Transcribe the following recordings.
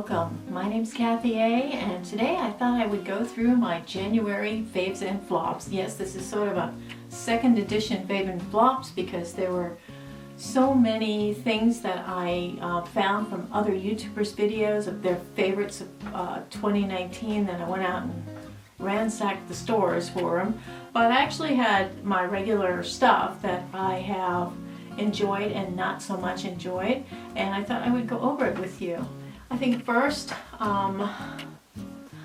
welcome. My name's Kathy A, and today I thought I would go through my January faves and flops. Yes, this is sort of a second edition fave and flops because there were so many things that I found from other YouTubers' videos of their favorites of 2019 that I went out and ransacked the stores for them. But I actually had my regular stuff that I have enjoyed and not so much enjoyed, and I thought I would go over it with you. I think first, I'm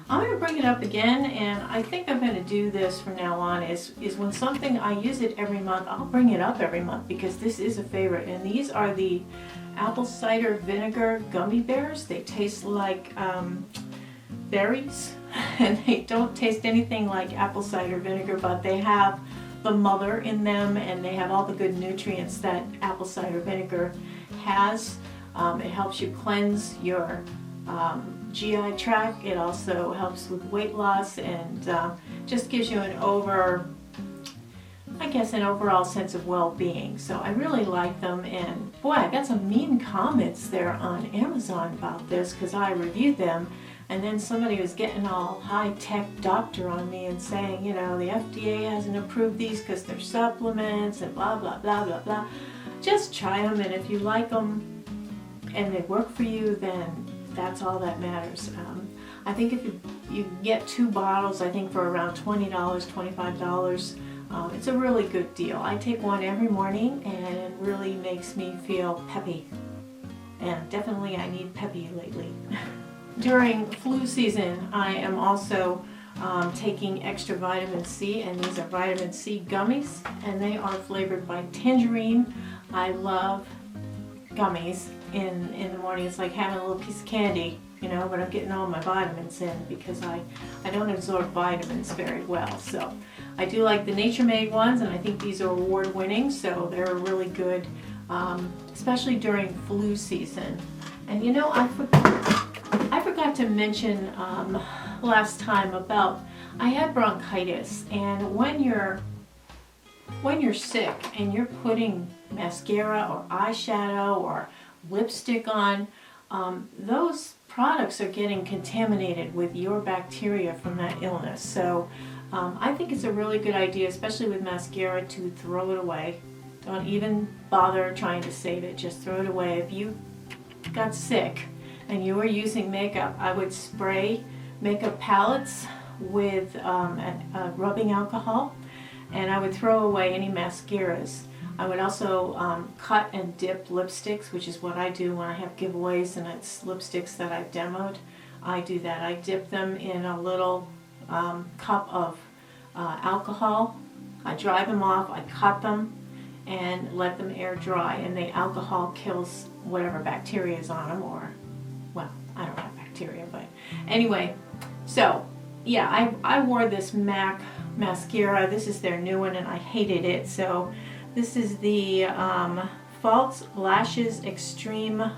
going to bring it up again, and I think I'm going to do this from now on, is when something, I use it every month, I'll bring it up every month because this is a favorite. And these are the apple cider vinegar gummy bears. They taste like berries, and they don't taste anything like apple cider vinegar, but they have the mother in them, and they have all the good nutrients that apple cider vinegar has. It helps you cleanse your GI tract. It also helps with weight loss, and just gives you an overall sense of well-being. So I really like them, and boy, I got some mean comments there on Amazon about this because I reviewed them. And then somebody was getting all high-tech doctor on me and saying, you know, the FDA hasn't approved these because they're supplements and blah, blah, blah, blah, blah. Just try them, and if you like them and they work for you, then that's all that matters. I think if you get 2 bottles, I think for around $20, $25, it's a really good deal. I take one every morning, and it really makes me feel peppy. And definitely I need peppy lately. During flu season, I am also taking extra vitamin C, and these are vitamin C gummies, and they are flavored by tangerine. I love gummies in the morning. It's like having a little piece of candy, you know, but I'm getting all my vitamins in because I don't absorb vitamins very well. So I do like the Nature Made ones, and I think these are award winning, so they're really good, especially during flu season. And you know, I forgot to mention last time about, I had bronchitis, and when you're sick and you're putting mascara or eyeshadow or lipstick on, those products are getting contaminated with your bacteria from that illness. So I think it's a really good idea, especially with mascara, to throw it away. Don't even bother trying to save it, just throw it away. If you got sick and you were using makeup, I would spray makeup palettes with rubbing alcohol, and I would throw away any mascaras. I would also cut and dip lipsticks, which is what I do when I have giveaways and it's lipsticks that I've demoed. I do that. I dip them in a little cup of alcohol. I dry them off, I cut them, and let them air dry, and the alcohol kills whatever bacteria is on them, or, well, I don't have bacteria, but anyway. So yeah, I wore this MAC mascara. This is their new one, and I hated it. So this is the False Lashes Extreme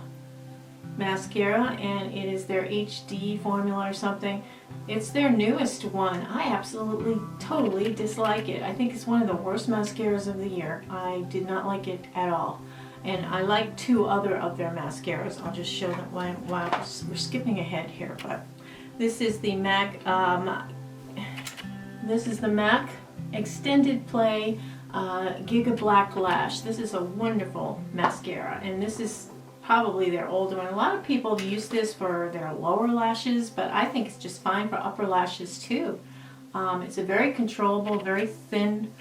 mascara, and it is their HD formula or something. It's their newest one. I absolutely, totally dislike it. I think it's one of the worst mascaras of the year. I did not like it at all. And I like 2 other of their mascaras. I'll just show them while we're skipping ahead here. But this is the MAC. This is the MAC Extended Play Gigablack Lash. This is a wonderful mascara, and this is probably their older one. A lot of people use this for their lower lashes, but I think it's just fine for upper lashes too. It's a very controllable, very thin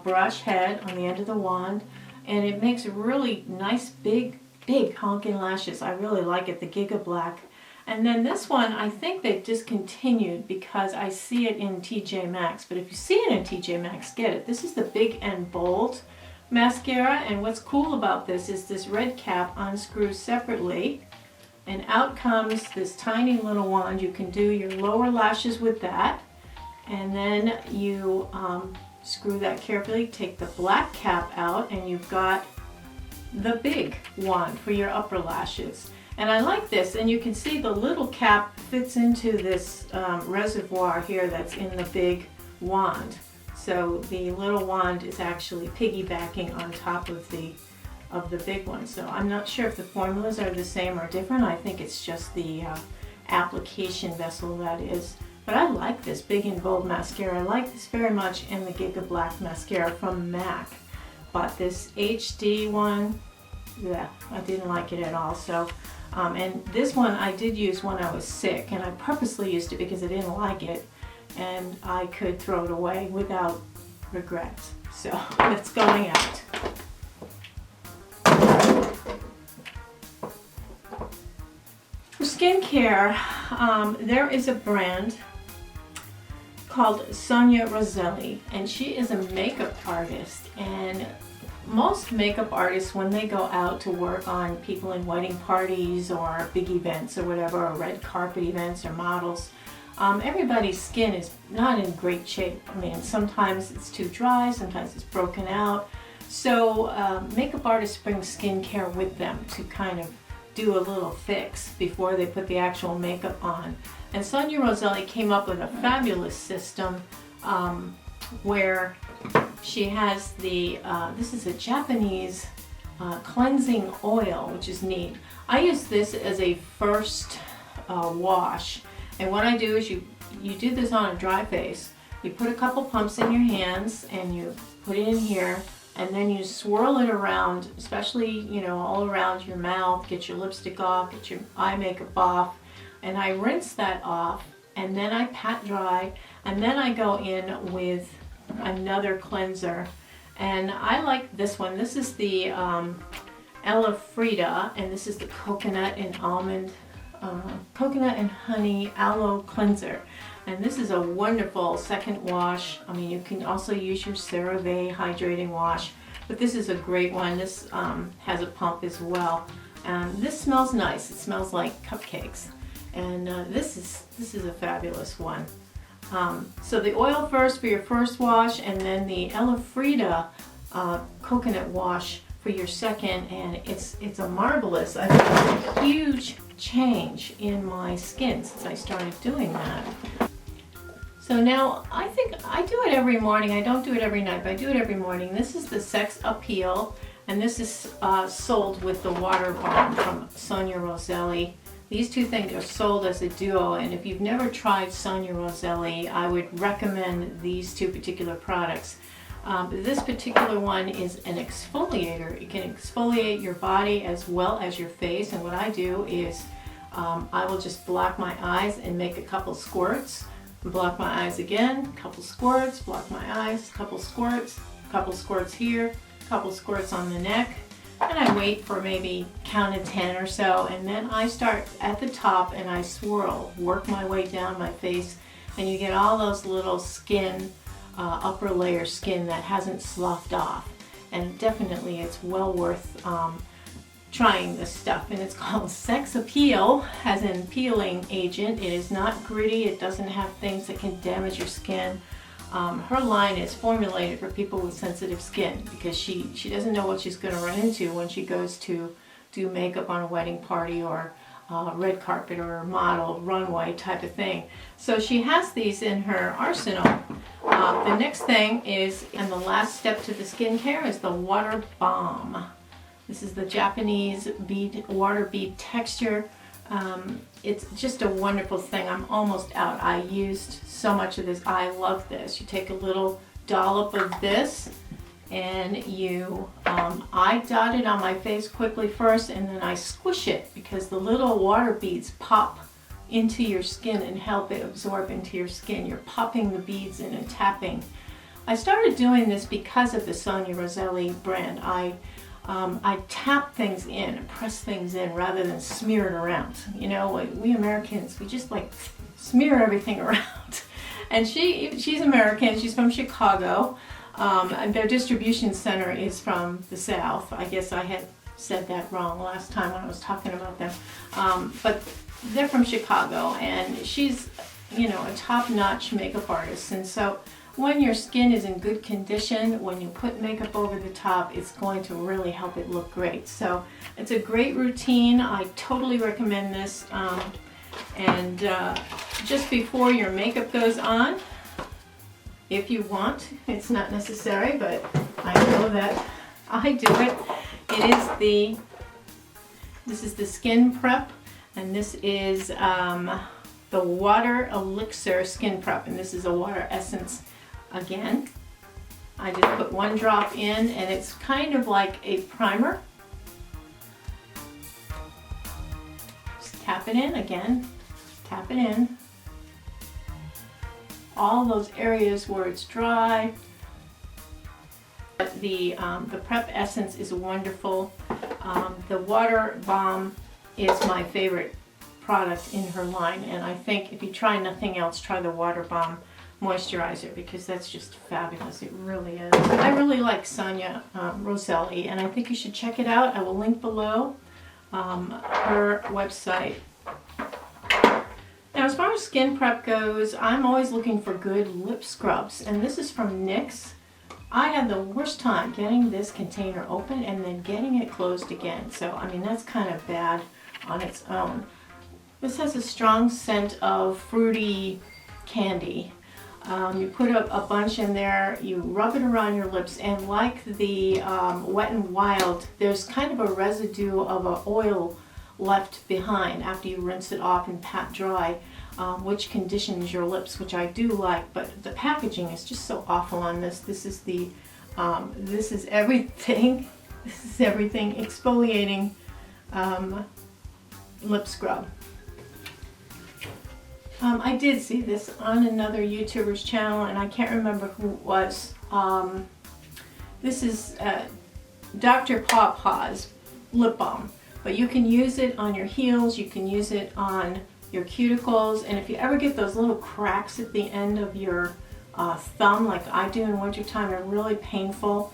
brush head on the end of the wand, and it makes really nice, big honking lashes. I really like it, the Gigablack. And then this one, I think they've discontinued because I see it in TJ Maxx. But if you see it in TJ Maxx, get it. This is the Big and Bold mascara, and what's cool about this is this red cap unscrews separately, and out comes this tiny little wand. You can do your lower lashes with that, and then you screw that carefully, take the black cap out, and you've got the big wand for your upper lashes. And I like this, and you can see the little cap fits into this reservoir here that's in the big wand. So the little wand is actually piggybacking on top of the of the big one. So I'm not sure if the formulas are the same or different. I think it's just the application vessel that is. But I like this Big and Bold mascara. I like this very much, and the Gigablack mascara from MAC. But this HD one, yeah, I didn't like it at all. So, and this one I did use when I was sick, and I purposely used it because I didn't like it, and I could throw it away without regrets. So it's going out. For skincare, there is a brand called SONIA ROSELLI, and she is a makeup artist. And most makeup artists, when they go out to work on people in wedding parties or big events or whatever, or red carpet events or models, everybody's skin is not in great shape. I mean, sometimes it's too dry, sometimes it's broken out. So makeup artists bring skincare with them to kind of do a little fix before they put the actual makeup on. And SONIA ROSELLI came up with a fabulous system where she has the, this is a Japanese cleansing oil, which is neat. I use this as a first wash. And what I do is you do this on a dry face. You put a couple pumps in your hands and you put it in here, and then you swirl it around, especially, you know, all around your mouth, get your lipstick off, get your eye makeup off, and I rinse that off, and then I pat dry, and then I go in with another cleanser. And I like this one. This is the FREDA, and this is the coconut and almond, coconut and honey aloe cleanser. And this is a wonderful second wash. I mean, you can also use your CeraVe hydrating wash, but this is a great one. This has a pump as well. This smells nice. It smells like cupcakes. And this is a fabulous one. So the oil first for your first wash, and then the FREDA coconut wash for your second, and it's a marvelous, I think, a huge change in my skin since I started doing that. So now I think I do it every morning. I don't do it every night, but I do it every morning. This is the Sexapeel, and this is sold with the water balm from SONIA ROSELLI. These two things are sold as a duo, and if you've never tried SONIA ROSELLI, I would recommend these two particular products. This particular one is an exfoliator. It can exfoliate your body as well as your face, and what I do is I will just block my eyes and make a couple squirts, block my eyes again, couple squirts, block my eyes, couple squirts here, couple squirts on the neck, and I wait for maybe count of 10 or so, and then I start at the top and I swirl, work my way down my face, and you get all those little skin, upper layer skin that hasn't sloughed off. And definitely it's well worth trying this stuff. And it's called Sexapeel, as in peeling agent. It is not gritty, it doesn't have things that can damage your skin. Her line is formulated for people with sensitive skin because she doesn't know what she's going to run into when she goes to do makeup on a wedding party or red carpet or model runway type of thing. So she has these in her arsenal. The next thing is, and the last step to the skincare, is the water balm. This is the Japanese water bead texture. It's just a wonderful thing. I'm almost out. I used so much of this. I love this. You take a little dollop of this and you, I dot it on my face quickly first, and then I squish it because the little water beads pop into your skin and help it absorb into your skin. You're popping the beads in and tapping. I started doing this because of the SONIA ROSELLI brand. I tap things in and press things in rather than smear it around. You know, we Americans, we just like smear everything around. And she's American, she's from Chicago. And their distribution center is from the South. I guess I had said that wrong last time when I was talking about them. But they're from Chicago, and she's, you know, a top-notch makeup artist. And so when your skin is in good condition, when you put makeup over the top, it's going to really help it look great. So it's a great routine. I totally recommend this. Just before your makeup goes on, if you want, it's not necessary, but I know that I do it, this is the Skin Prep, and this is the Water Elixir Skin Prep, and this is a water essence again. I just put one drop in, and it's kind of like a primer. Just tap it in again, tap it in. All those areas where it's dry. The Prep Essence is wonderful. The Water Balm is my favorite product in her line, and I think if you try nothing else, try the Water Balm Moisturizer, because that's just fabulous. It really is. I really like SONIA ROSELLI, and I think you should check it out. I will link below her website. Now, as far as skin prep goes, I'm always looking for good lip scrubs, and this is from NYX. I had the worst time getting this container open and then getting it closed again. So, I mean, that's kind of bad on its own. This has a strong scent of fruity candy. You put a bunch in there, you rub it around your lips, and like the Wet n Wild, there's kind of a residue of an oil left behind after you rinse it off and pat dry, which conditions your lips, which I do like, but the packaging is just so awful on this. This is everything. This is everything exfoliating lip scrub. I did see this on another YouTuber's channel, and I can't remember who it was. This is Dr. PAWPAW's lip balm, but you can use it on your heels, you can use it on your cuticles, and if you ever get those little cracks at the end of your thumb, like I do in wintertime, they're really painful.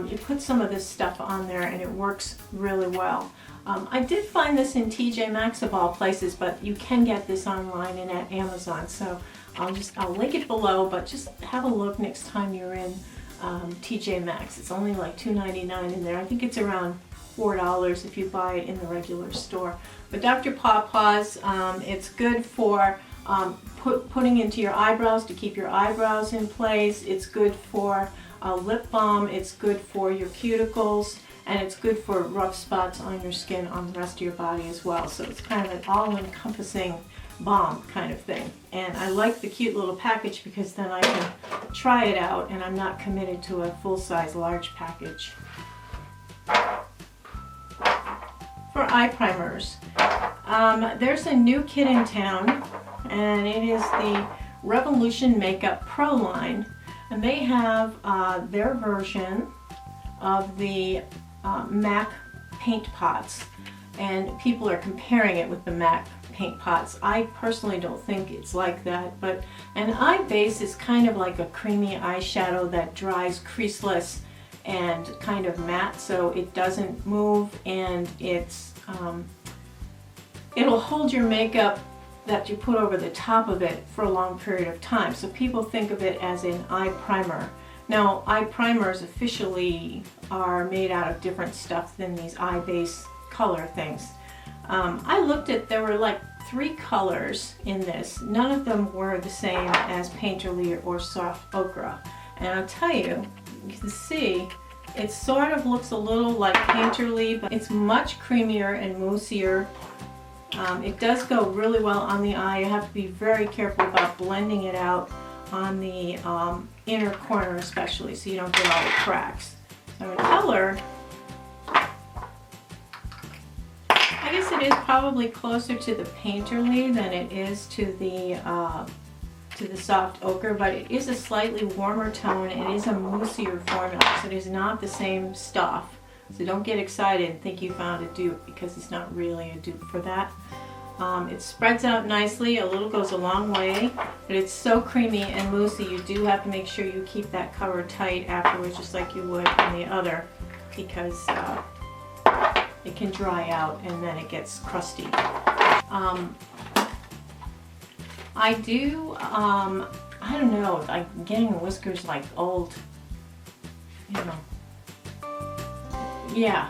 You put some of this stuff on there and it works really well. I did find this in TJ Maxx of all places, but you can get this online and at Amazon, so I'll link it below, but just have a look next time you're in TJ Maxx. It's only like $2.99 in there. I think it's around $4 if you buy it in the regular store. But Dr. PAWPAW's, it's good for putting into your eyebrows to keep your eyebrows in place. It's good for lip balm. It's good for your cuticles, and it's good for rough spots on your skin on the rest of your body as well. So it's kind of an all-encompassing balm kind of thing. And I like the cute little package because then I can try it out and I'm not committed to a full-size large package. For eye primers, there's a new kit in town, and it is the Revolution Makeup Pro line, and they have their version of the MAC paint pots, and people are comparing it with the MAC paint pots. I personally don't think it's like that, but an eye base is kind of like a creamy eyeshadow that dries creaseless and kind of matte, so it doesn't move, and it'll hold your makeup that you put over the top of it for a long period of time. So people think of it as an eye primer. Now, eye primers officially are made out of different stuff than these eye base color things. I looked at, there were like 3 colors in this. None of them were the same as Painterly or Soft Ochre. And I'll tell you, you can see it sort of looks a little like Painterly, but it's much creamier and moussier. It does go really well on the eye. You have to be very careful about blending it out on the inner corner especially, so you don't get all the cracks. So in color, I guess it is probably closer to the Painterly than it is to the Soft Ochre, but it is a slightly warmer tone. It is a moussier formula, so it is not the same stuff. So don't get excited and think you found a dupe, because it's not really a dupe for that. It spreads out nicely, a little goes a long way, but it's so creamy and moussey, you do have to make sure you keep that cover tight afterwards, just like you would on the other, because it can dry out and then it gets crusty. I don't know, like getting the whiskers like old, you know. Yeah.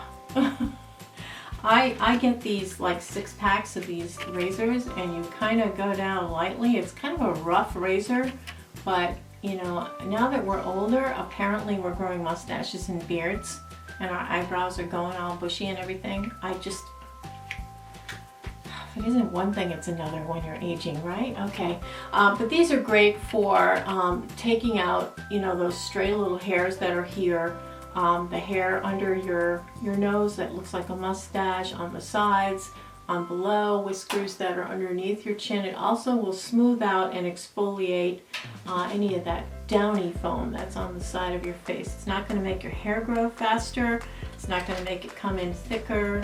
I get these like 6 packs of these razors, and you kind of go down lightly. It's kind of a rough razor, but you know, now that we're older, apparently we're growing mustaches and beards. and our eyebrows are going all bushy and everything, if it isn't one thing, it's another when you're aging, right? Okay, but these are great for taking out, you know, those stray little hairs that are here, the hair under your nose that looks like a mustache, on the sides, on below, whiskers that are underneath your chin. It also will smooth out and exfoliate any of that downy foam that's on the side of your face. It's not going to make your hair grow faster. It's not going to make it come in thicker.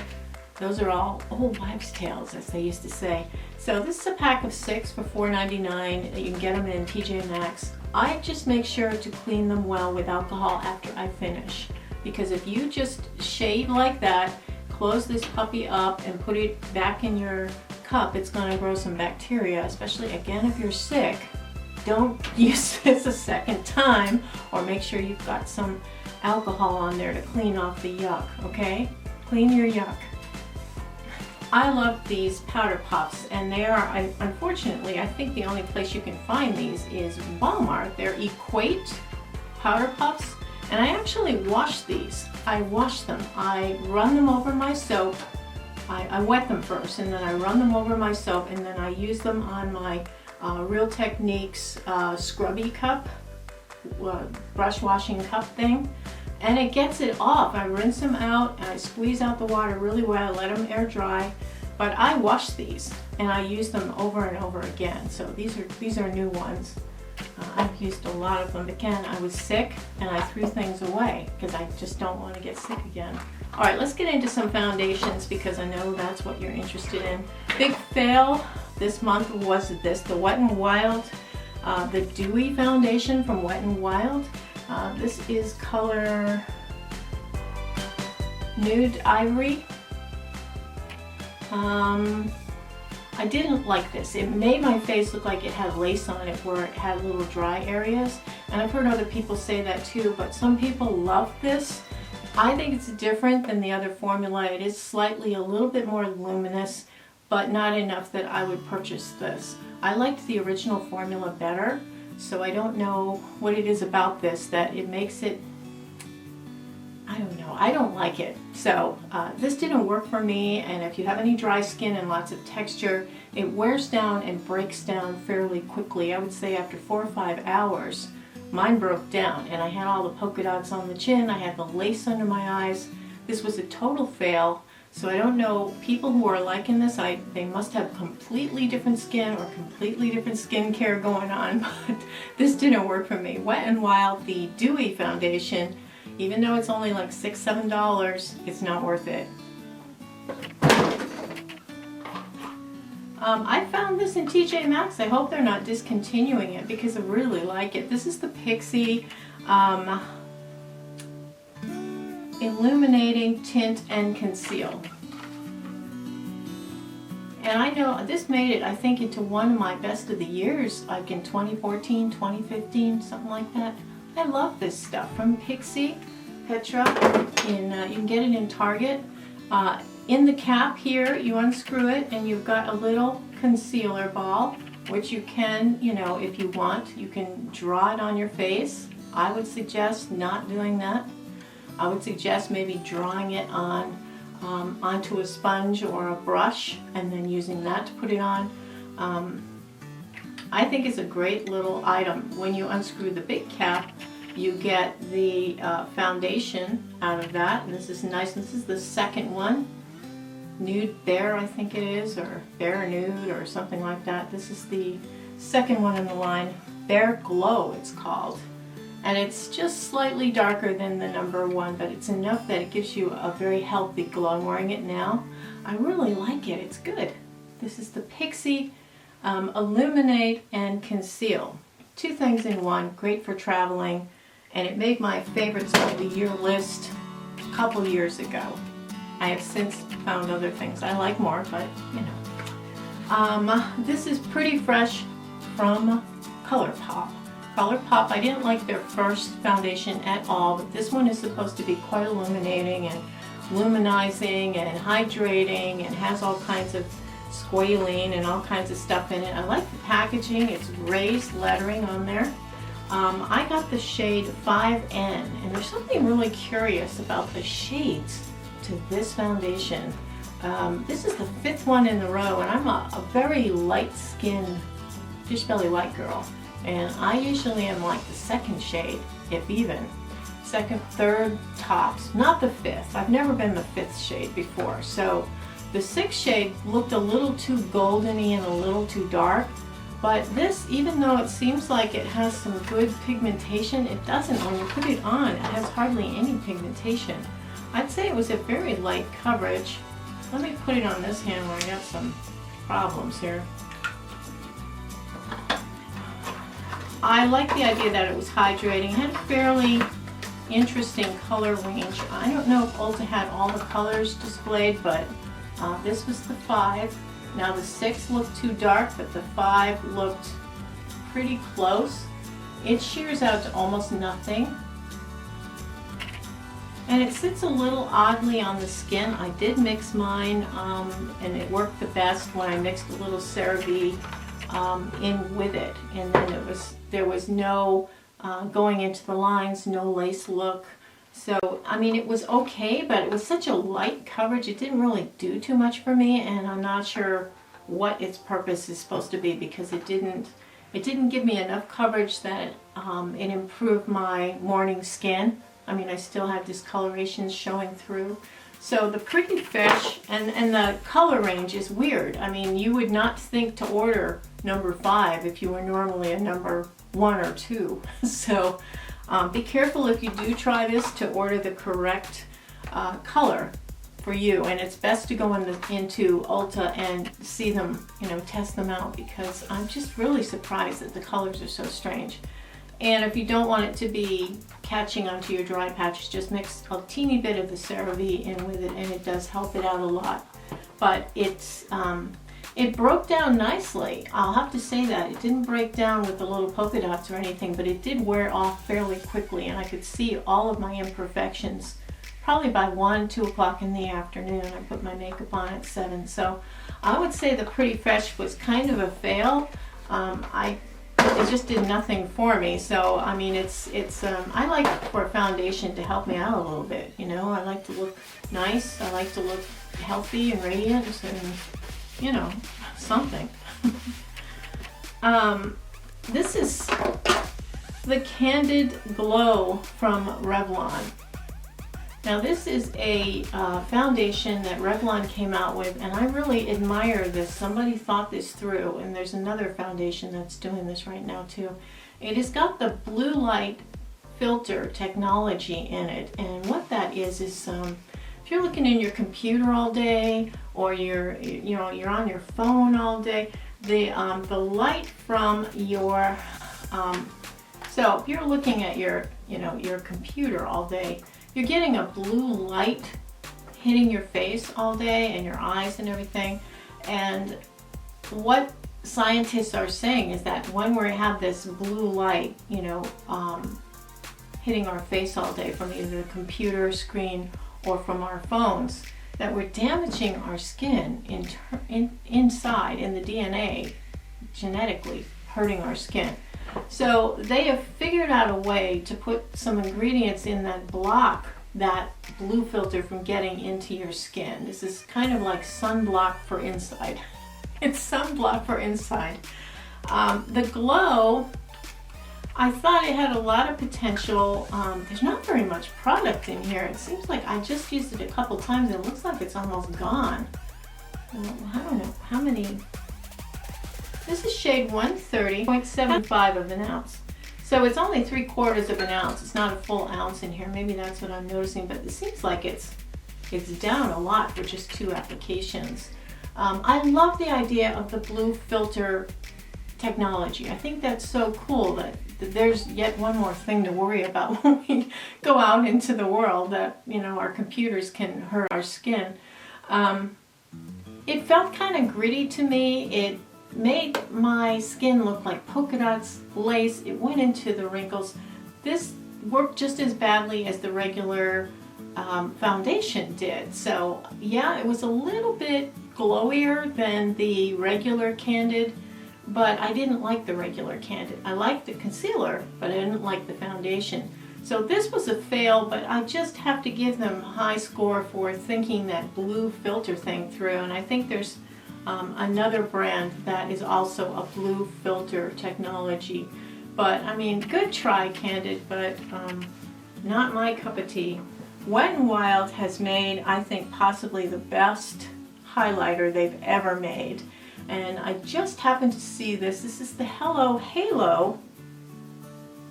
Those are all old wives' tales, as they used to say. So this is a pack of 6 for $4.99. You can get them in TJ Maxx. I just make sure to clean them well with alcohol after I finish, because if you just shave like that, close this puppy up and put it back in your cup, it's going to grow some bacteria, especially again if you're sick. Don't use this a second time, or make sure you've got some alcohol on there to clean off the yuck, okay? Clean your yuck. I love these powder puffs, and they are, unfortunately, I think the only place you can find these is Walmart. They're EQUATE Powder Puffs, and I actually wash these. I wash them. I run them over my soap. I wet them first, and then I run them over my soap, and then I use them on my Real Techniques scrubby cup, brush washing cup thing. And it gets it off. I rinse them out and I squeeze out the water really well, let them air dry. But I wash these and I use them over and over again. So these are new ones. I've used a lot of them. Again, I was sick and I threw things away because I just don't want to get sick again. All right, let's get into some foundations because I know that's what you're interested in. Big fail this month was the Wet n Wild, the Dewy foundation from Wet n Wild. This is color Nude Ivory. I didn't like this. It made my face look like it had lace on it where it had little dry areas. And I've heard other people say that too, but some people love this. I think it's different than the other formula. It is slightly a little bit more luminous, but not enough that I would purchase this. I liked the original formula better. So I don't know what it is about this that it makes it, I don't know, I don't like it. So this didn't work for me, and if you have any dry skin and lots of texture, it wears down and breaks down fairly quickly. I would say after 4 or 5 hours, mine broke down, and I had all the polka dots on the chin, I had the lace under my eyes. This was a total fail. So I don't know, people who are liking this, they must have completely different skin or completely different skincare going on, but this didn't work for me. Wet n Wild, the Dewy foundation, even though it's only like $6, $7, it's not worth it. I found this in TJ Maxx. I hope they're not discontinuing it because I really like it. This is the PIXI Illuminating Tint and Conceal. And I know this made it, I think, into one of my best of the years, like in 2014, 2015, something like that. I love this stuff from PIXI, PETRA. You can get it in Target. In the cap here, you unscrew it and you've got a little concealer ball, which you can, you know, if you want, you can draw it on your face. I would suggest not doing that. I would suggest maybe drawing it on onto a sponge or a brush and then using that to put it on. I think it's a great little item. When you unscrew the big cap, you get the foundation out of that, and this is nice. This is the second one, Nude Bare, I think it is, or Bare Nude or something like that. This is the second one in the line, Bare Glow it's called. And it's just slightly darker than the number one, but it's enough that it gives you a very healthy glow. I'm wearing it now. I really like it. It's good. This is the PIXI Illuminate and Conceal. 2 things in one. Great for traveling. And it made my favorites of the year list a couple years ago. I have since found other things I like more, but you know. This is Pretty Fresh from Colourpop. Colourpop, I didn't like their first foundation at all, but this one is supposed to be quite illuminating and luminizing and hydrating and has all kinds of squalene and all kinds of stuff in it. I like the packaging. It's raised lettering on there. I got the shade 5N, and there's something really curious about the shades to this foundation. This is the 5th one in a row, and I'm a very light-skinned fish belly white girl, and I usually am like the 2nd shade, if even. 2nd, 3rd tops, not the 5th. I've never been the 5th shade before, so the 6th shade looked a little too goldeny and a little too dark, but this, even though it seems like it has some good pigmentation, it doesn't. When you put it on, it has hardly any pigmentation. I'd say it was a very light coverage. Let me put it on this hand where I got some problems here. I like the idea that it was hydrating. It had a fairly interesting color range. I don't know if Ulta had all the colors displayed, but this was the 5. Now the 6 looked too dark, but the 5 looked pretty close. It shears out to almost nothing. And it sits a little oddly on the skin. I did mix mine, and it worked the best when I mixed a little CeraVe in with it. And then there was no going into the lines, no lace look. So, I mean, it was okay, but it was such a light coverage, it didn't really do too much for me, and I'm not sure what its purpose is supposed to be, because it didn't give me enough coverage that it improved my morning skin. I mean, I still had discolorations showing through. So the Pretty Fish, and the color range is weird. I mean, you would not think to order number 5 if you were normally a number 1 or 2. So be careful if you do try this to order the correct color for you. And it's best to go into Ulta and see them, test them out, because I'm just really surprised that the colors are so strange. And if you don't want it to be catching onto your dry patches, just mix a teeny bit of the CeraVe in with it, and it does help it out a lot. But it broke down nicely. I'll have to say that. It didn't break down with the little polka dots or anything, but it did wear off fairly quickly, and I could see all of my imperfections probably by 1, 2 o'clock in the afternoon. I put my makeup on at 7. So I would say the Pretty Fresh was kind of a fail. It just did nothing for me. So I mean, I like for a foundation to help me out a little bit. I like to look nice. I like to look healthy and radiant, and something. This is the Candid Glow from Revlon. Now this is a foundation that Revlon came out with, and I really admire this. Somebody thought this through, and there's another foundation that's doing this right now too. It has got the blue light filter technology in it, and what that is if you're looking in your computer all day, or you're on your phone all day, the light from your so if you're looking at your computer all day, you're getting a blue light hitting your face all day and your eyes and everything. And what scientists are saying is that when we have this blue light, hitting our face all day from either the computer screen or from our phones, that we're damaging our skin inside in the DNA, genetically hurting our skin. So they have figured out a way to put some ingredients in that block that blue filter from getting into your skin. This is kind of like sunblock for inside. It's sunblock for inside. The Glow, I thought it had a lot of potential. There's not very much product in here. It seems like I just used it a couple times and it looks like it's almost gone. I don't know how many. This is shade 130.75 of an ounce. So it's only 3/4 of an ounce. It's not a full ounce in here. Maybe that's what I'm noticing, but it seems like it's down a lot for just 2 applications. I love the idea of the blue filter technology. I think that's so cool that there's yet one more thing to worry about when we go out into the world, that our computers can hurt our skin. It felt kind of gritty to me. It made my skin look like polka dots, lace. It went into the wrinkles. This worked just as badly as the regular foundation did. So yeah, it was a little bit glowier than the regular Candid but I didn't like the regular Candid. I liked the concealer, but I didn't like the foundation. So this was a fail, but I just have to give them a high score for thinking that blue filter thing through. And I think there's another brand that is also a blue filter technology. But I mean, good try, Candid, but not my cup of tea. Wet n Wild has made, I think, possibly the best highlighter they've ever made. And I just happened to see this. This is the Hello Halo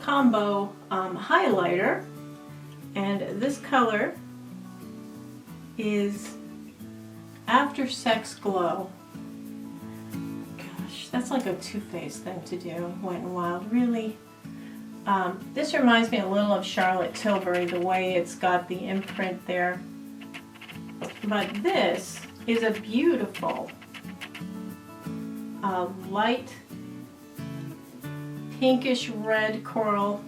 combo highlighter, and this color is After Sex Glow. Gosh, that's like a Too Faced thing to do, Wet n Wild, really. This reminds me a little of Charlotte Tilbury, the way it's got the imprint there. But this is a beautiful light pinkish red coral,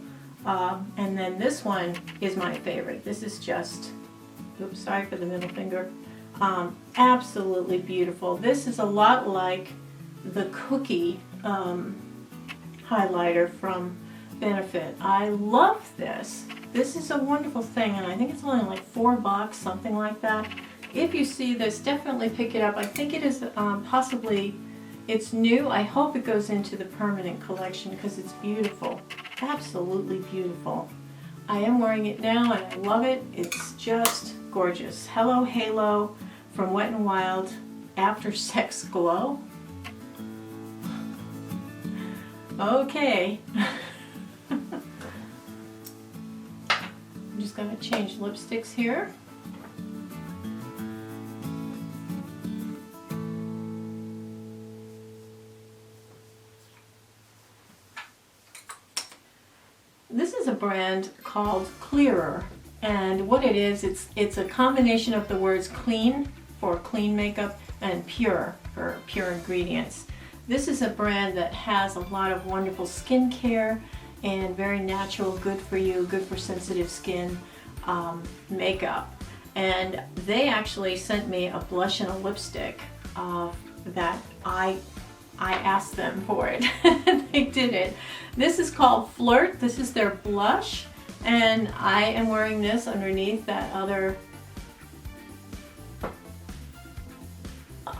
and then this one is my favorite. This is just, oops, sorry for the middle finger, absolutely beautiful. This is a lot like the Cookie highlighter from Benefit. I love this. This is a wonderful thing, and I think it's only like $4, something like that. If you see this, definitely pick it up. I think it is possibly, it's new. I hope it goes into the permanent collection because it's beautiful. Absolutely beautiful. I am wearing it now and I love it. It's just gorgeous. Hello Halo from Wet n Wild After Sex Glow. Okay. I'm just going to change lipsticks here. This is a brand called Clearer, and what it is, it's a combination of the words clean for clean makeup and pure for pure ingredients. This is a brand that has a lot of wonderful skincare and very natural, good for you, good for sensitive skin makeup. And they actually sent me a blush and a lipstick that I asked them for it. They did it. This is called Flirt. This is their blush, and I am wearing this underneath that other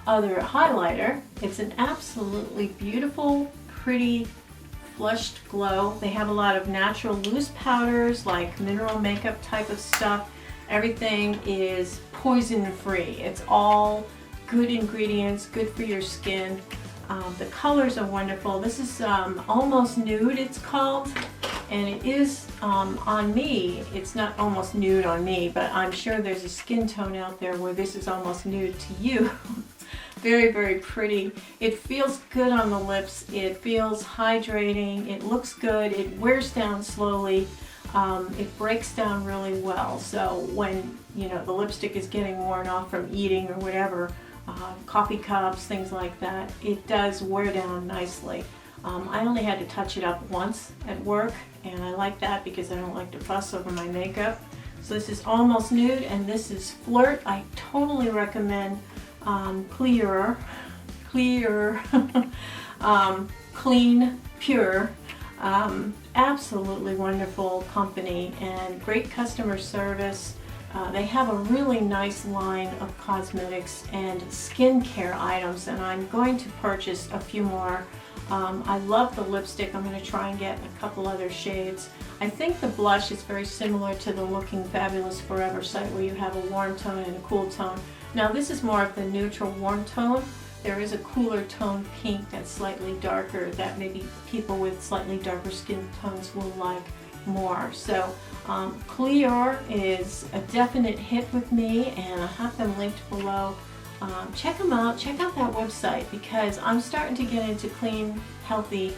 highlighter. It's an absolutely beautiful, pretty, flushed glow. They have a lot of natural loose powders, like mineral makeup type of stuff. Everything is poison free. It's all good ingredients, good for your skin. The colors are wonderful. This is Almost Nude, it's called, and it is on me. It's not almost nude on me, but I'm sure there's a skin tone out there where this is almost nude to you. Very, very pretty. It feels good on the lips. It feels hydrating. It looks good. It wears down slowly. It breaks down really well. So when, you know, the lipstick is getting worn off from eating or whatever, coffee cups, things like that, it does wear down nicely. I only had to touch it up once at work, and I like that because I don't like to fuss over my makeup. So this is Almost Nude, and this is Flirt. I totally recommend Clear, Clean, Pure. Absolutely wonderful company and great customer service. They have a really nice line of cosmetics and skincare items, and I'm going to purchase a few more. I love the lipstick. I'm going to try and get a couple other shades. I think the blush is very similar to the Looking Fabulous Forever site, where you have a warm tone and a cool tone. Now this is more of the neutral warm tone. There is a cooler tone pink that's slightly darker that maybe people with slightly darker skin tones will like more. So Clear is a definite hit with me, and I have them linked below. Check them out. Check out that website, because I'm starting to get into clean, healthy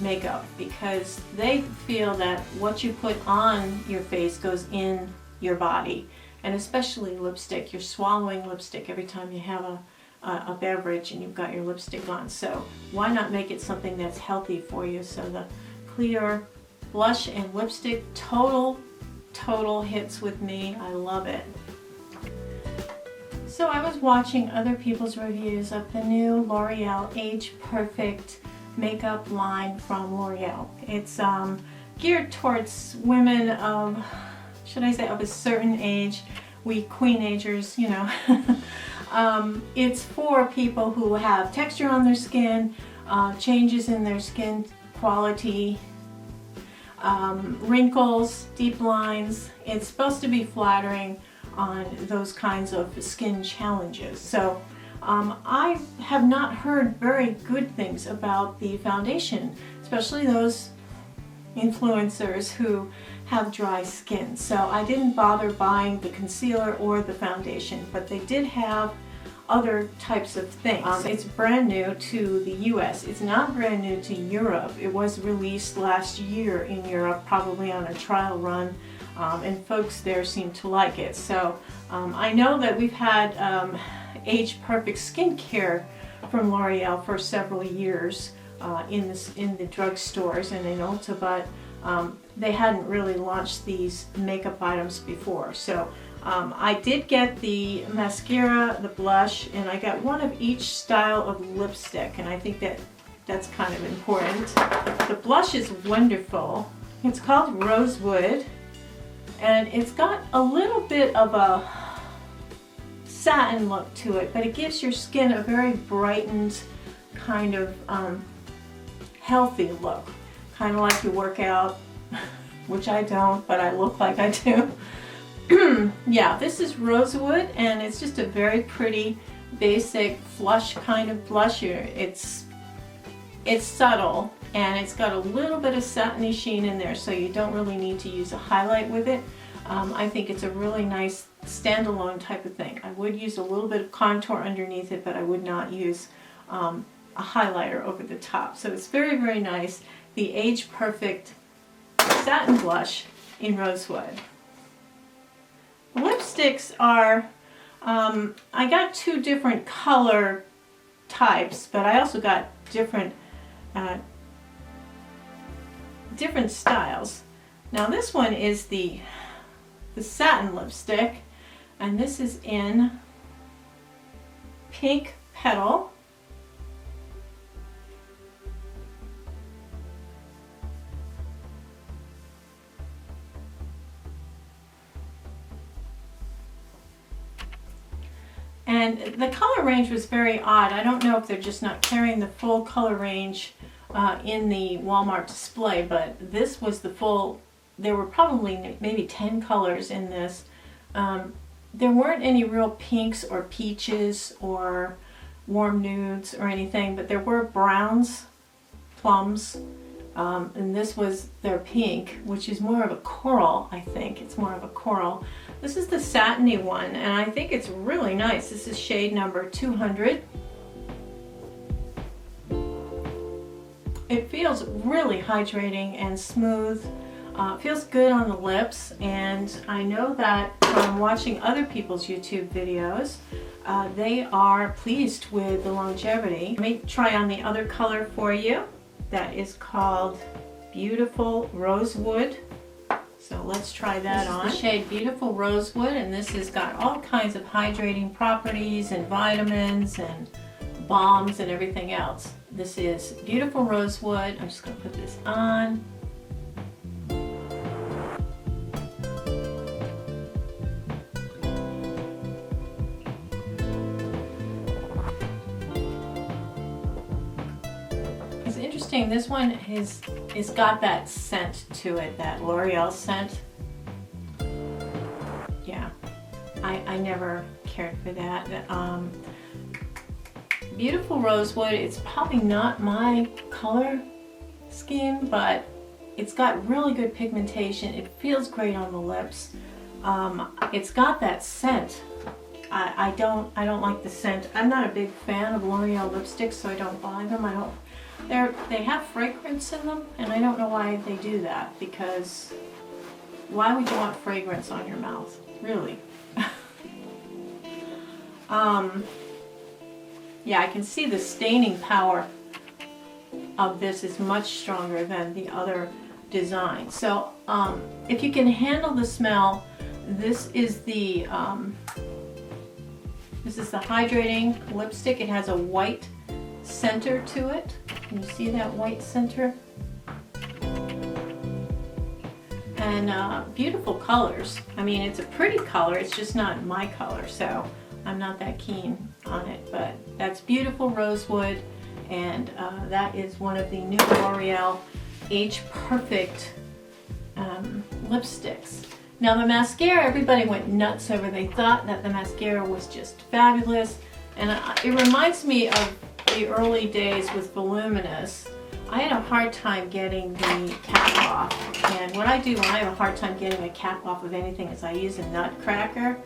makeup, because they feel that what you put on your face goes in your body, and especially lipstick. You're swallowing lipstick every time you have a beverage and you've got your lipstick on. So why not make it something that's healthy for you? So the Clear blush and lipstick, total hits with me. I love it. So I was watching other people's reviews of the new L'Oreal Age Perfect makeup line from L'Oreal. It's geared towards women of, should I say, of a certain age. We queenagers, you know. It's for people who have texture on their skin, changes in their skin quality, wrinkles, deep lines. It's supposed to be flattering on those kinds of skin challenges. So I have not heard very good things about the foundation, especially those influencers who have dry skin. So I didn't bother buying the concealer or the foundation, but they did have other types of things. It's brand new to the US. It's not brand new to Europe. It was released last year in Europe, probably on a trial run, and folks there seem to like it. So I know that we've had Age Perfect skincare from L'Oreal for several years in the drugstores and in Ulta, but they hadn't really launched these makeup items before. So I did get the mascara, the blush, and I got one of each style of lipstick, and I think that's kind of important. The blush is wonderful. It's called Rosewood, and it's got a little bit of a satin look to it, but it gives your skin a very brightened kind of healthy look, kind of like you work out, which I don't, but I look like I do. Yeah, this is Rosewood, and it's just a very pretty basic flush kind of blush. It's subtle, and it's got a little bit of satiny sheen in there, so you don't really need to use a highlight with it. I think it's a really nice standalone type of thing. I would use a little bit of contour underneath it, but I would not use a highlighter over the top. So it's very, very nice. The Age Perfect Satin Blush in Rosewood. The lipsticks are, I got two different color types, but I also got different styles. Now this one is the satin lipstick, and this is in Pink Petal. And the color range was very odd. I don't know if they're just not carrying the full color range in the Walmart display, but this was the full. There were probably maybe 10 colors in this. There weren't any real pinks or peaches or warm nudes or anything, but there were browns, plums, and this was their pink, which is more of a coral, I think. It's more of a coral. This is the satiny one, and I think it's really nice. This is shade number 200. It feels really hydrating and smooth. Feels good on the lips, and I know that from watching other people's YouTube videos, they are pleased with the longevity. Let me try on the other color for you. That is called Beautiful Rosewood. So let's try that on. This is the shade Beautiful Rosewood, and this has got all kinds of hydrating properties and vitamins and balms and everything else. This is Beautiful Rosewood. I'm just going to put this on. This one is got that scent to it, that L'Oreal scent. Yeah, I never cared for that. Beautiful Rosewood, it's probably not my color scheme, but it's got really good pigmentation. It feels great on the lips. It's got that scent. I don't like the scent. I'm not a big fan of L'Oreal lipsticks, so I don't buy them. They have fragrance in them, and I don't know why they do that, because why would you want fragrance on your mouth? Really? Yeah, I can see the staining power of this is much stronger than the other design. So if you can handle the smell, this is the hydrating lipstick. It has a white center to it. Can you see that white center? And beautiful colors. I mean, it's a pretty color, it's just not my color, so I'm not that keen on it, but that's beautiful rosewood, and that is one of the new L'Oreal Age Perfect lipsticks. Now the mascara, everybody went nuts over. They thought that the mascara was just fabulous, and it reminds me of the early days with Voluminous. I had a hard time getting the cap off, and what I do when I have a hard time getting a cap off of anything is I use a nutcracker,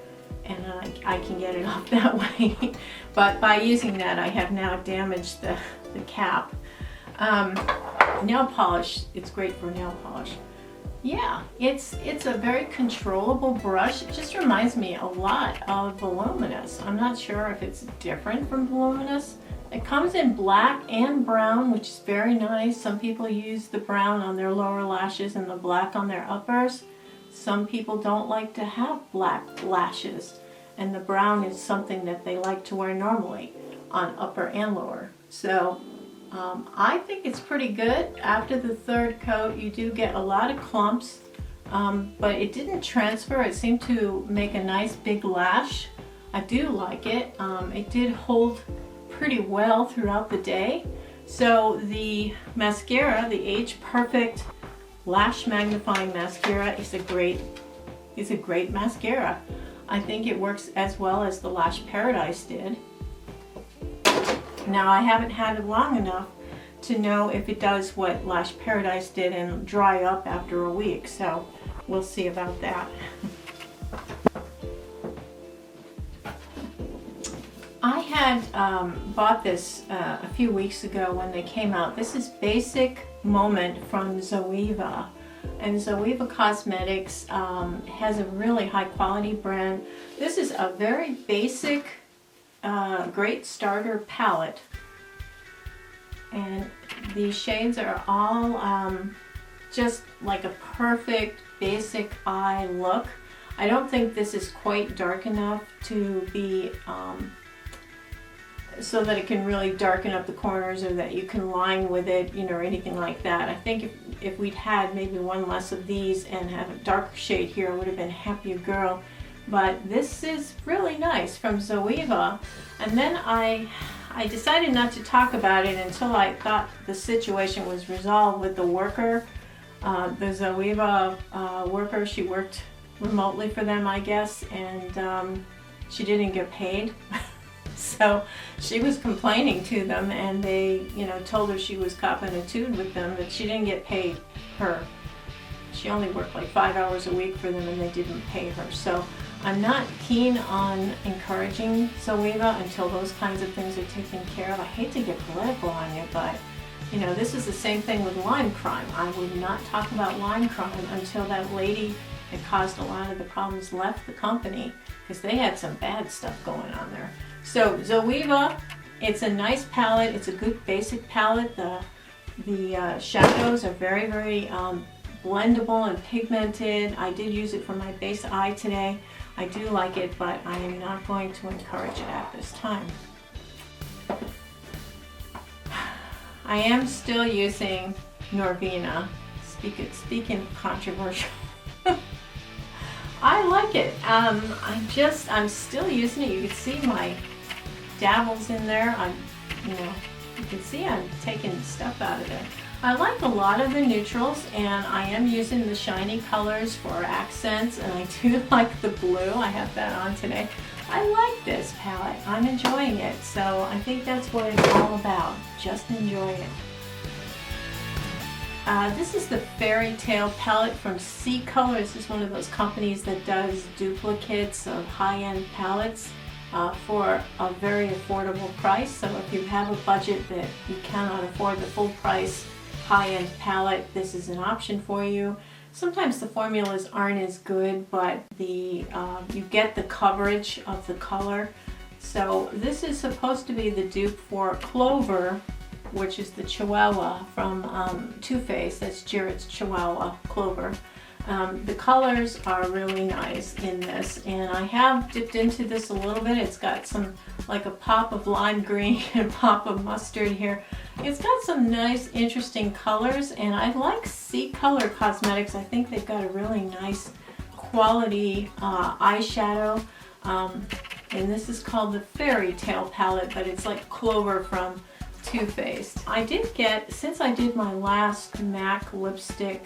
and I can get it off that way. But by using that, I have now damaged the cap. Nail polish, it's great for nail polish. Yeah, it's a very controllable brush. It just reminds me a lot of Voluminous. I'm not sure if it's different from Voluminous. It comes in black and brown, which is very nice. Some people use the brown on their lower lashes and the black on their uppers. Some people don't like to have black lashes, and the brown is something that they like to wear normally on upper and lower. So I think it's pretty good. After the third coat, you do get a lot of clumps, but it didn't transfer. It seemed to make a nice big lash. I do like it. It did hold pretty well throughout the day. So the mascara, the Age Perfect Lash Magnifying Mascara, is a great mascara. I think it works as well as the Lash Paradise did. Now I haven't had it long enough to know if it does what Lash Paradise did and dry up after a week, so we'll see about that. I had bought this a few weeks ago when they came out. This is Basic Moment from Zoeva. And Zoeva Cosmetics has a really high quality brand. This is a very basic, great starter palette. And these shades are all just like a perfect basic eye look. I don't think this is quite dark enough to be so that it can really darken up the corners, or that you can line with it, you know, or anything like that. I think if we'd had maybe one less of these and had a darker shade here, I would have been a happier girl. But this is really nice from Zoeva. And then I decided not to talk about it until I thought the situation was resolved with the worker, the Zoeva worker. She worked remotely for them, I guess, and she didn't get paid. So she was complaining to them, and they, you know, told her she was copping a tune with them, but she didn't get paid her. She only worked like 5 hours a week for them, and they didn't pay her. So I'm not keen on encouraging Zoeva until those kinds of things are taken care of. I hate to get political on you, but you know, this is the same thing with Lyme crime. I would not talk about Lyme crime until that lady that caused a lot of the problems left the company, because they had some bad stuff going on there. So Zoeva, it's a nice palette. It's a good basic palette. The shadows are very, very blendable and pigmented. I did use it for my base eye today. I do like it, but I am not going to encourage it at this time. I am still using Norvina. Speaking of controversial. I like it. I'm still using it. You can see my dabbles in there. You can see I'm taking stuff out of there. I like a lot of the neutrals, and I am using the shiny colors for accents, and I do like the blue. I have that on today. I like this palette. I'm enjoying it, so I think that's what it's all about. Just enjoy it. This is the Fairy Tale palette from C Color. This is one of those companies that does duplicates of high-end palettes for a very affordable price. So if you have a budget that you cannot afford the full price high-end palette, this is an option for you. Sometimes the formulas aren't as good, but you get the coverage of the color. So this is supposed to be the dupe for Clover, which is the Chihuahua from Too Faced. That's Jared's Chihuahua, Clover. The colors are really nice in this, and I have dipped into this a little bit. It's got some, like a pop of lime green and a pop of mustard here. It's got some nice, interesting colors, and I like C Color Cosmetics. I think they've got a really nice quality eyeshadow. And this is called the Fairy Tale palette, but it's like Clover from Too Faced. I did get, since I did my last MAC lipstick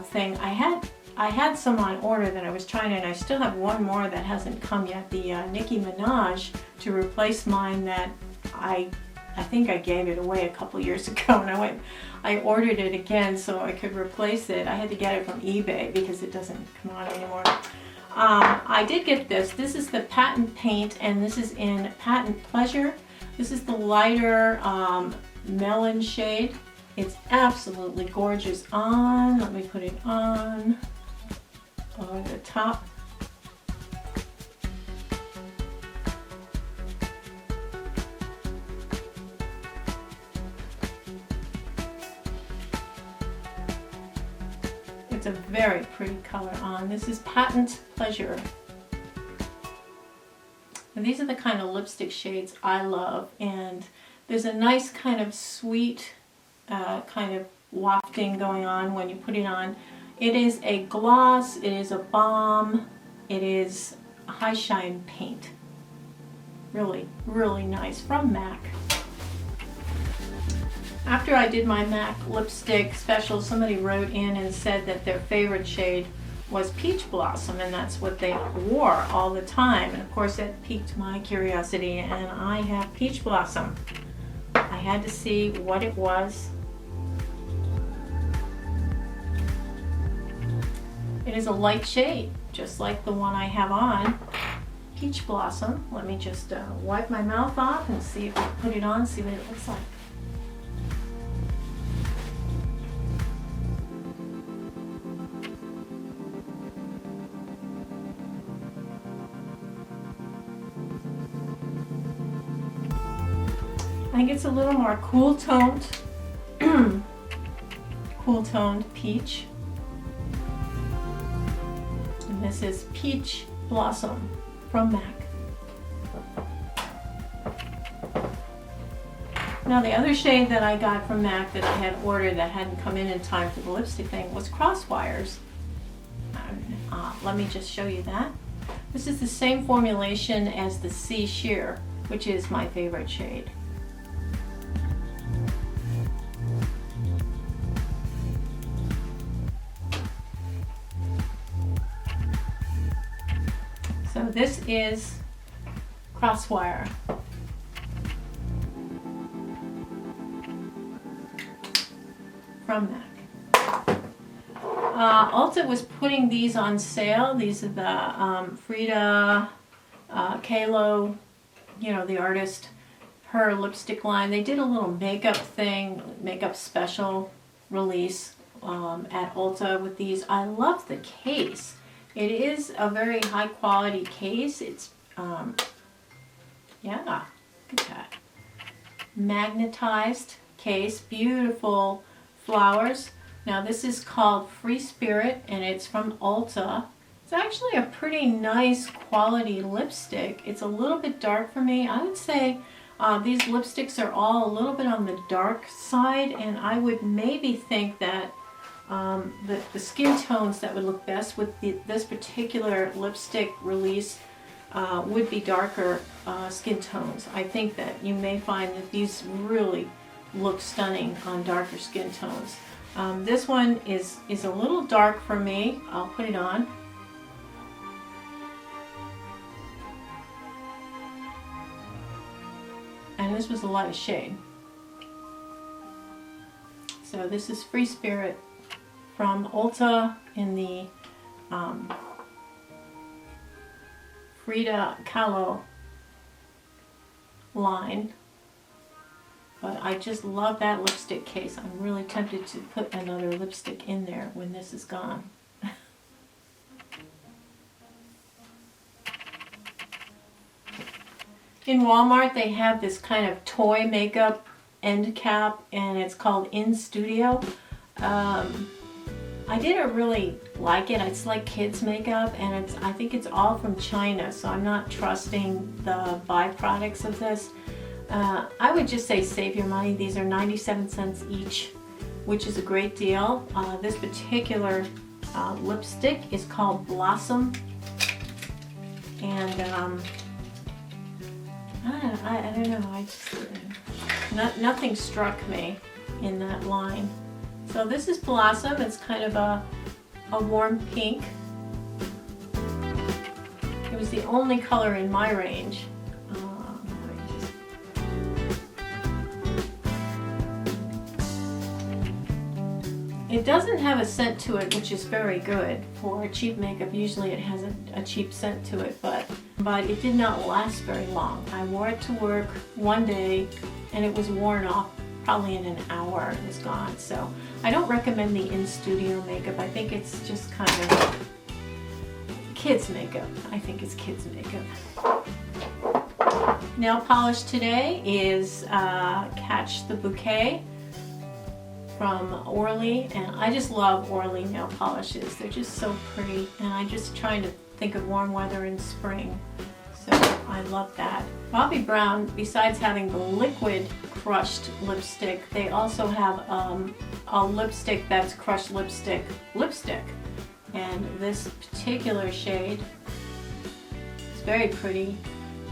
thing, I had some on order that I was trying, and I still have one more that hasn't come yet, the Nicki Minaj, to replace mine that I think I gave it away a couple years ago, and I ordered it again so I could replace it. I had to get it from eBay because it doesn't come on anymore. I did get this. This is the Patent Paint, and this is in Patent Pleasure. This is the lighter melon shade. It's absolutely gorgeous on. Let me put it on over the top. It's a very pretty color on. This is Patent Pleasure. And these are the kind of lipstick shades I love, and there's a nice kind of sweet kind of wafting going on when you put it on. It is a gloss, it is a balm, it is a high shine paint. Really, really nice from MAC. After I did my MAC lipstick special, somebody wrote in and said that their favorite shade was Peach Blossom, and that's what they wore all the time. And of course that piqued my curiosity, and I have Peach Blossom. I had to see what it was. It is a light shade, just like the one I have on, Peach Blossom. Let me just wipe my mouth off and see if I put it on, see what it looks like. I think it's a little more cool toned peach. And this is Peach Blossom from MAC. Now the other shade that I got from MAC that I had ordered that hadn't come in time for the lipstick thing was Crosswires. Let me just show you that. This is the same formulation as the C Sheer, which is my favorite shade. So this is Crosswire. From MAC. Ulta was putting these on sale. These are the FREDA, Kalo, you know, the artist, her lipstick line. They did a little makeup thing, makeup special release at Ulta with these. I love the case. It is a very high quality case. It's, yeah, look at that. Magnetized case, beautiful flowers. Now this is called Free Spirit, and it's from Ulta. It's actually a pretty nice quality lipstick. It's a little bit dark for me. I would say these lipsticks are all a little bit on the dark side, and I would maybe think that the skin tones that would look best with this particular lipstick release would be darker skin tones. I think that you may find that these really look stunning on darker skin tones. This one is a little dark for me. I'll put it on. And this was a light shade. So this is Free Spirit from Ulta in the FREDA Kalo line. But I just love that lipstick case. I'm really tempted to put another lipstick in there when this is gone. In Walmart they have this kind of toy makeup end cap, and it's called INSTUDIO. I didn't really like it. It's like kids makeup, and I think it's all from China, so I'm not trusting the byproducts of this. I would just say save your money. These are 97 cents each, which is a great deal. This particular lipstick is called Blossom, and I don't know, I just, nothing struck me in that line. So this is Blossom. It's kind of a warm pink. It was the only color in my range. It doesn't have a scent to it, which is very good for cheap makeup. Usually it has a cheap scent to it, but it did not last very long. I wore it to work one day and it was worn off probably in an hour. It was gone. So I don't recommend the INSTUDIO makeup. I think it's just kind of kids makeup. I think it's kids makeup. Nail polish today is Catch the Bouquet from Orly, and I just love Orly nail polishes. They're just so pretty, and I'm just trying to think of warm weather in spring, so I love that. Bobbi Brown, besides having the liquid crushed lipstick, they also have a lipstick that's crushed lipstick, and this particular shade is very pretty.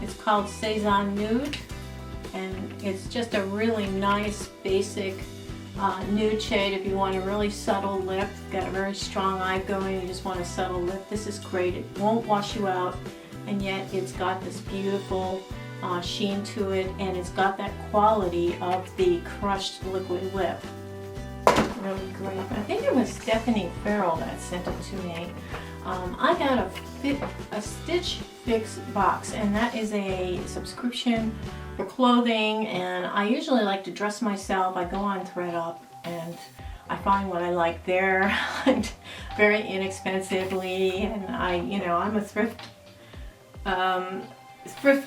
It's called Cezanne Nude, and it's just a really nice basic nude shade if you want a really subtle lip. Got a very strong eye going, you just want a subtle lip. This is great. It won't wash you out, and yet it's got this beautiful sheen to it, and it's got that quality of the crushed liquid lip. Really great. I think it was Stephanie Farrell that sent it to me. I got a Stitch Fix box, and that is a subscription for clothing, and I usually like to dress myself. I go on ThredUp and I find what I like there very inexpensively, and I'm a thrift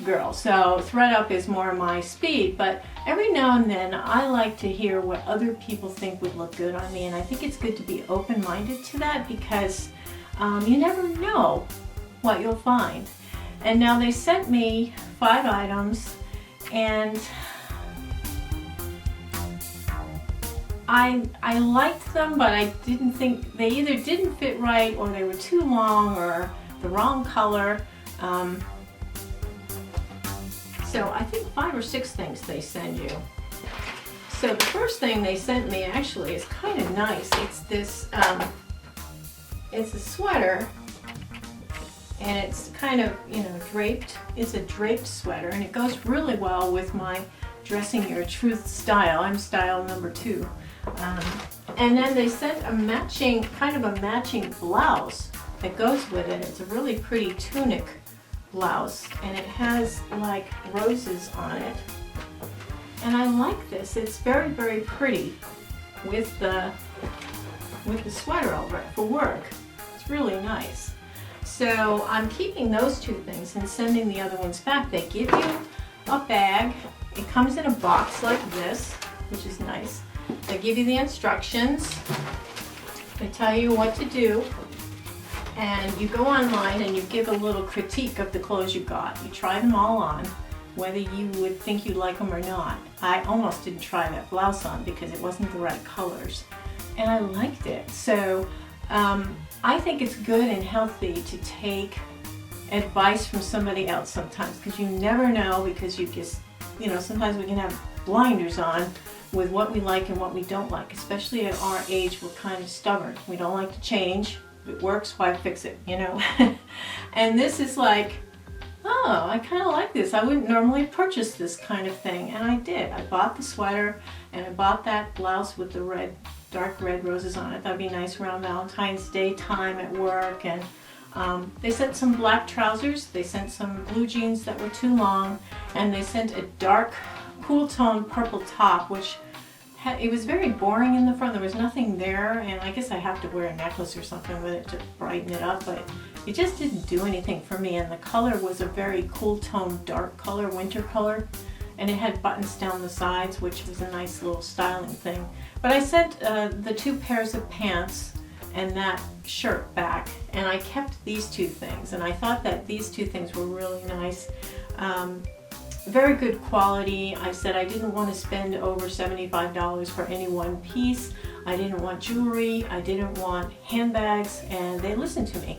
girl, so ThredUp is more my speed, but every now and then I like to hear what other people think would look good on me, and I think it's good to be open-minded to that, because you never know what you'll find. And now they sent me 5 items, and I liked them, but I didn't think they either didn't fit right, or they were too long, or the wrong color. So I think 5 or 6 things they send you. So the first thing they sent me actually is kind of nice. It's this, it's a sweater, and it's kind of, draped. It's a draped sweater, and it goes really well with my Dressing Your Truth style. I'm style number 2. And then they sent a matching blouse that goes with it. It's a really pretty tunic blouse, and it has like roses on it. And I like this. It's very, very pretty with the sweater over it for work. It's really nice. So I'm keeping those 2 things and sending the other ones back. They give you a bag. It comes in a box like this, which is nice. They give you the instructions. They tell you what to do. And you go online and you give a little critique of the clothes you got. You try them all on, whether you would think you'd like them or not. I almost didn't try that blouse on because it wasn't the right colors. And I liked it. So I think it's good and healthy to take advice from somebody else sometimes, because you never know, because you just, sometimes we can have blinders on with what we like and what we don't like. Especially at our age, we're kind of stubborn. We don't like to change. If it works, why fix it, And this is like, oh, I kind of like this. I wouldn't normally purchase this kind of thing, and I did. I bought the sweater, and I bought that blouse with the dark red roses on it. That'd be nice around Valentine's Day time at work. And they sent some black trousers. They sent some blue jeans that were too long, and they sent a dark, cool tone purple top, which it was very boring in the front. There was nothing there, and I guess I have to wear a necklace or something with it to brighten it up, but it just didn't do anything for me. And the color was a very cool tone, dark color, winter color, and it had buttons down the sides, which was a nice little styling thing. But I sent the 2 pairs of pants and that shirt back, and I kept these two things, and I thought that these two things were really nice. Very good quality. I said I didn't want to spend over $75 for any one piece. I didn't want jewelry, I didn't want handbags, and they listened to me.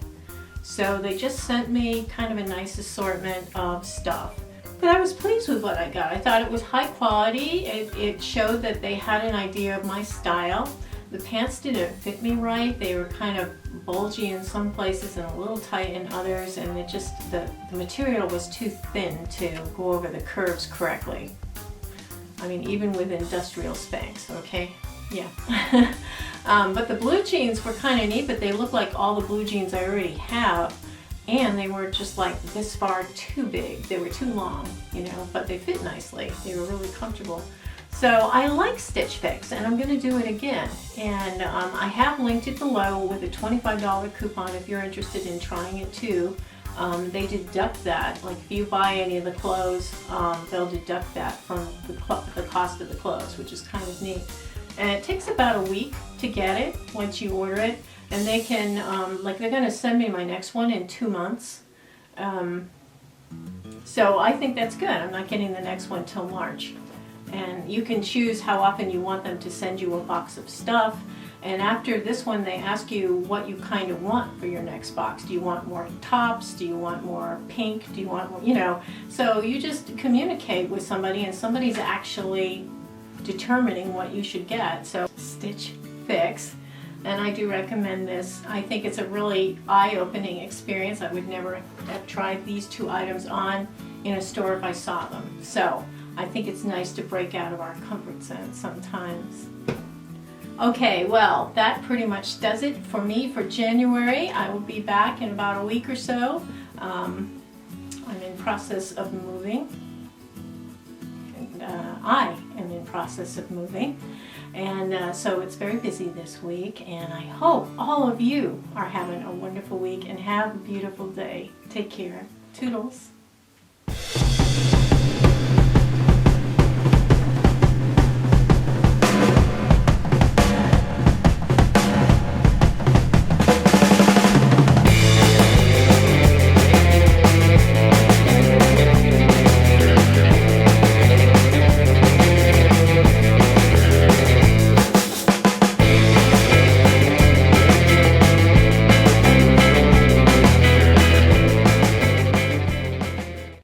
So they just sent me kind of a nice assortment of stuff. But I was pleased with what I got. I thought it was high quality. It showed that they had an idea of my style. The pants didn't fit me right. They were kind of bulgy in some places and a little tight in others, and it just, the material was too thin to go over the curves correctly. I mean, even with industrial Spanx, okay? Yeah. But the blue jeans were kind of neat, but they look like all the blue jeans I already have, and they were just like this far too big. They were too long, you know, but they fit nicely. They were really comfortable. So I like Stitch Fix, and I'm going to do it again. And I have linked it below with a $25 coupon if you're interested in trying it too. They deduct that, like if you buy any of the clothes, they'll deduct that from the cost of the clothes, which is kind of neat. And it takes about a week to get it once you order it, and they can, like they're going to send me my next one in 2 months. So I think that's good. I'm not getting the next one till March. And you can choose how often you want them to send you a box of stuff. And after this one, they ask you what you kind of want for your next box. Do you want more tops? Do you want more pink? Do you want more, you know? So you just communicate with somebody, and somebody's actually determining what you should get. So Stitch Fix, and I do recommend this. I think it's a really eye-opening experience. I would never have tried these two items on in a store if I saw them. So I think it's nice to break out of our comfort zone sometimes. Okay, well, that pretty much does it for me for January. I will be back in about a week or so. I'm in process of moving. And I am in process of moving. And so it's very busy this week. And I hope all of you are having a wonderful week and have a beautiful day. Take care. Toodles.